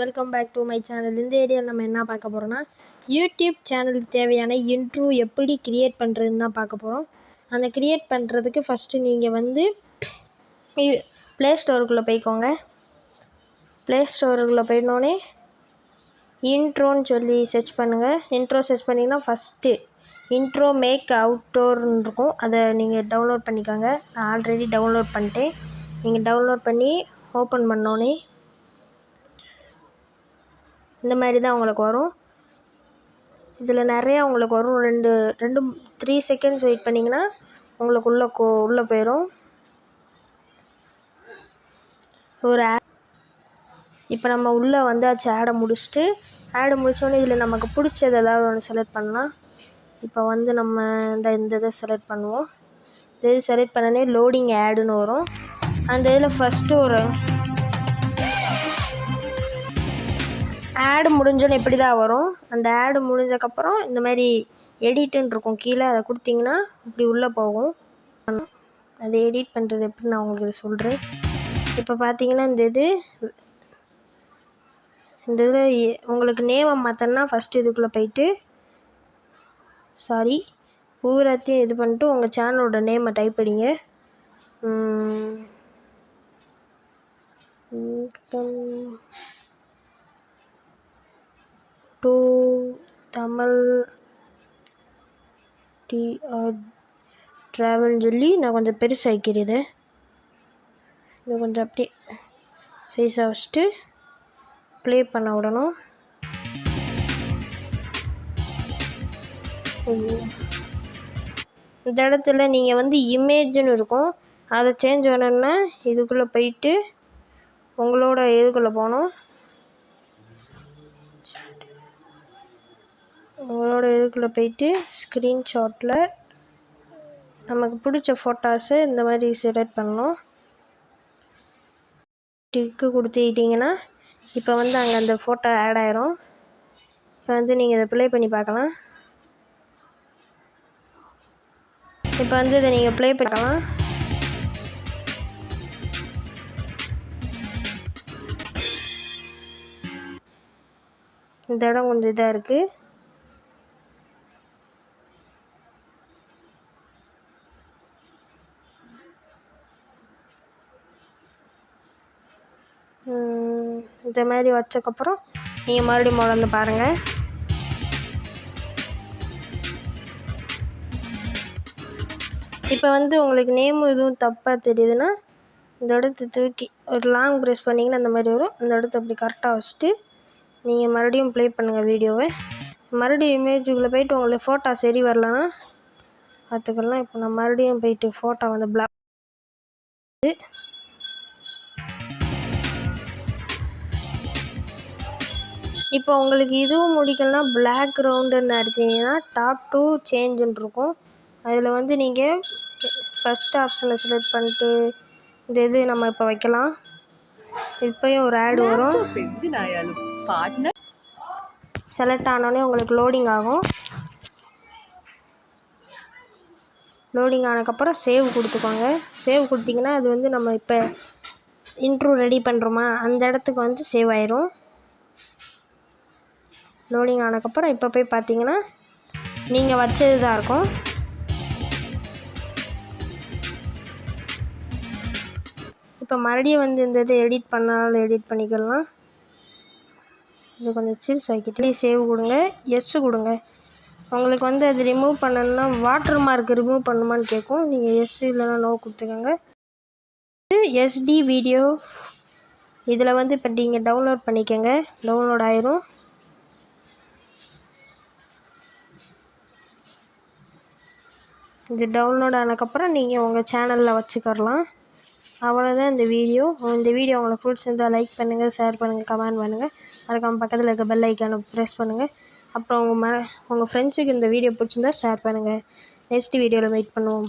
Welcome back to my channel. இந்த ஏரியாவில் நம்ம என்ன பார்க்க போகிறோம்னா, யூடியூப் சேனலுக்கு தேவையான இன்ட்ரோ எப்படி கிரியேட் பண்ணுறதுன்னு தான் பார்க்க போகிறோம். அந்த கிரியேட் பண்ணுறதுக்கு ஃபஸ்ட்டு நீங்கள் வந்து ப்ளே ஸ்டோருக்குள்ளே போய்க்கோங்க. ப்ளே ஸ்டோருக்குள்ளே போயிடனோடனே இன்ட்ரோன்னு சொல்லி சர்ச் பண்ணுங்கள். இன்ட்ரோ சர்ச் பண்ணிங்கன்னா ஃபஸ்ட்டு இன்ட்ரோ மேக் அவுட்டோர்னு இருக்கும். அதை நீங்கள் டவுன்லோட் பண்ணிக்கோங்க. நான் ஆல்ரெடி டவுன்லோட் பண்ணிட்டேன். நீங்கள் டவுன்லோட் பண்ணி ஓப்பன் பண்ணோன்னே இந்த மாதிரி தான் உங்களுக்கு வரும். இதில் நிறையா உங்களுக்கு வரும். 3 செகண்ட்ஸ் வெயிட் பண்ணிங்கன்னா உங்களுக்கு உள்ளே போயிடும். ஒரு இப்போ நம்ம உள்ளே வந்தாச்சு. ஆடை முடிச்சோடனே இதில் நமக்கு பிடிச்சது ஏதாவது ஒன்று செலக்ட் பண்ணலாம். இப்போ வந்து நம்ம இந்த இதை செலக்ட் பண்ணுவோம். இது செலக்ட் பண்ணனே லோடிங் ஆடுன்னு வரும். அந்த இதில் ஃபஸ்ட்டு ஒரு ஆடு முடிஞ்சோன்னு இப்படி தான் வரும். அந்த ஆடு முடிஞ்சக்கப்புறம் இந்த மாதிரி எடிட்டுன்னு இருக்கும் கீழே. அதை கொடுத்தீங்கன்னா இப்படி உள்ளே போகும். அதை எடிட் பண்ணுறது எப்படி நான் உங்களுக்கு சொல்கிறேன். இப்போ பார்த்தீங்கன்னா இந்த இதில் உங்களுக்கு நேமை மாற்றணும்னா ஃபஸ்ட்டு இதுக்குள்ளே போயிட்டு பூராத்தையும் இது பண்ணிட்டு உங்கள் சேனலோட நேமை டைப் பண்ணிங்க. தமிழ் ட்ராவல்னு சொல்லி நான் கொஞ்சம் பெருசாகிக்கிறது. இது கொஞ்சம் அப்படியே சைஸாக வச்சுட்டு ப்ளே பண்ண விடணும். இந்த இடத்துல நீங்கள் வந்து இமேஜ்னு இருக்கும். அதை சேஞ்ச் பண்ணணுன்னா இதுக்குள்ளே போயிட்டு உங்களோட இதுக்குள்ளே போகணும். உங்களோட இதுக்குள்ளே போயிட்டு ஸ்க்ரீன்ஷாட்டில் நமக்கு பிடிச்ச ஃபோட்டோஸு இந்த மாதிரி செலக்ட் பண்ணணும். டிக்கு கொடுத்துக்கிட்டிங்கன்னா இப்போ வந்து அங்கே அந்த ஃபோட்டோ ஆட் ஆயிரும். இப்போ வந்து நீங்கள் இதை ப்ளே பண்ணி பார்க்கலாம். இப்போ வந்து இதை நீங்கள் ப்ளே பண்ணலாம். இந்த இடம் கொஞ்சம் இதாக இருக்குது. இந்த மாதிரி வச்சக்கப்புறம் நீங்கள் மறுபடியும் வந்து பாருங்கள். இப்போ வந்து உங்களுக்கு நேம் எதுவும் தப்பாக தெரியுதுன்னா இந்த இடத்த தூக்கி ஒரு லாங் ப்ரெஸ் பண்ணிங்கன்னா அந்த மாதிரி வரும். அந்த இடத்த அப்படி கரெக்டாக வச்சுட்டு நீங்கள் மறுபடியும் ப்ளே பண்ணுங்கள் வீடியோவை. மறுபடியும் இமேஜுக்குள்ளே போயிட்டு உங்களுக்கு ஃபோட்டோ சரி வரலன்னா பார்த்துக்கலாம். இப்போ நான் மறுபடியும் போயிட்டு ஃபோட்டோ வந்து பிளாக் இப்போ உங்களுக்கு இதுவும் முடிக்கலன்னா பிளாக் கிரவுண்டுன்னு அடிச்சிங்கன்னா டாப் 2 சேஞ்சுன்னு இருக்கும். அதில் வந்து நீங்கள் ஃபஸ்ட் ஆப்ஷனை செலக்ட் பண்ணிட்டு இந்த இது நம்ம இப்போ வைக்கலாம். இப்போயும் ஒரு ஆடு வரும். செலக்ட் ஆனோடனே உங்களுக்கு லோடிங் ஆகும். லோடிங் ஆனதுக்கப்புறம் சேவ் கொடுத்துக்கோங்க. சேவ் கொடுத்தீங்கன்னா அது வந்து நம்ம இப்போ இன்ட்ரோ ரெடி பண்ணுறோமா அந்த இடத்துக்கு வந்து சேவ் ஆயிரும். லோடிங் ஆனதுக்கப்புறம் இப்போ போய் பார்த்தீங்கன்னா நீங்கள் வச்சது தான் இருக்கும். இப்போ மறுபடியும் வந்து இந்த இதை எடிட் பண்ணாலும் எடிட் பண்ணிக்கலாம். இது கொஞ்சம் சில்ஸ் ஆகிக்கிட்டு சேவ் கொடுங்க. எஸ் கொடுங்க. உங்களுக்கு வந்து அது ரிமூவ் பண்ணணும்னா வாட்டர் மார்க் ரிமூவ் பண்ணுமான்னு கேட்கும். நீங்கள் எஸ் இல்லைன்னா நோ கொடுத்துக்கோங்க. எஸ்டி வீடியோ இதில் வந்து இப்போ நீங்கள் டவுன்லோட் பண்ணிக்கோங்க. டவுன்லோட் ஆயிரும். இது டவுன்லோட் ஆனதுக்கப்புறம் நீங்கள் உங்கள் சேனலில் வச்சுக்கலாம். அவ்வளோதான் இந்த வீடியோ. இந்த வீடியோ உங்களுக்கு பிடிச்சிருந்தால் லைக் பண்ணுங்கள், ஷேர் பண்ணுங்கள், கமெண்ட் பண்ணுங்கள். மறக்காமல் பக்கத்தில் இருக்க பெல் ஐக்கானை ப்ரெஸ் பண்ணுங்கள். அப்புறம் உங்கள் ஃப்ரெண்ட்ஸுக்கு இந்த வீடியோ பிடிச்சிருந்தா ஷேர் பண்ணுங்கள். நெக்ஸ்ட் வீடியோவில் வெயிட் பண்ணுவோம்.